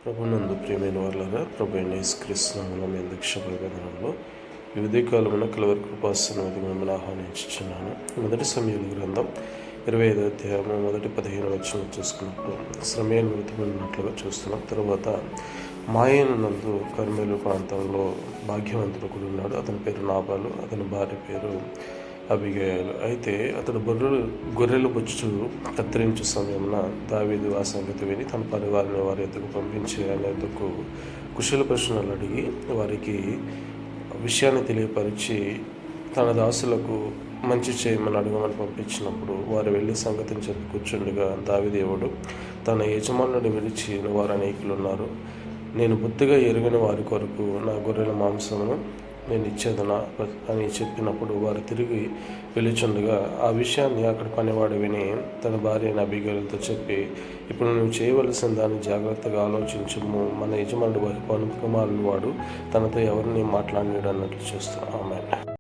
ప్రభునందు ప్రియమైన వాళ్ళరా, ప్రభు అయిన యేసుక్రీస్తు నామములో మీ అందరికీ శుభాభివందనములు. ఈ ఉదయకాలమున కలవరి కృపాసన్నిధికి మిమ్మల్ని ఆహ్వానించుచున్నాను. మొదటి సమూయేలు గ్రంథం 25వ అధ్యాయము మొదటి 15 వచనం చూసుకున్నప్పుడు సమూయేలు మృతమైనట్లుగా చూస్తున్నాం. తర్వాత మాయనునందు కర్మెలు ప్రాంతంలో భాగ్యవంతుడు కూడా ఉన్నాడు. అతని పేరు నాబాలు, అతని భార్య పేరు అబిగయలు. అయితే అతడు గొర్రెలు బొచ్చు కత్తిరించు సమయమున దావీదు ఆ సంగతి విని తన పరివారిని వారి ఎద్దుకు పంపించి ఆయన ఎద్దుకు కుశల ప్రశ్నలు అడిగి వారికి విషయాన్ని తెలియపరిచి తన దాసులకు మంచి చేయమని అడగమని పంపించినప్పుడు వారు వెళ్ళి సంగతిని చెప్పి కూర్చుండగా దావీదేవుడు తన యజమానుని విడిచి వారు అనేకులు ఉన్నారు, నేను బొత్తిగా ఎరుగని వారి కొరకు నా గొర్రెల మాంసమును నేను ఇచ్చేదనా అని చెప్పినప్పుడు వారు తిరిగి వెళ్ళుచుండగా ఆ విషయాన్ని అక్కడ పనివాడు విని తన భార్య అయిన అబిగయలుతో చెప్పి, ఇప్పుడు నువ్వు చేయవలసిన దాన్ని జాగ్రత్తగా ఆలోచించము, మన యజమానుడు కుమారుని వాడు తనతో ఎవరిని మాట్లాడినాడు అన్నట్లు చూస్తున్నాం. ఆమె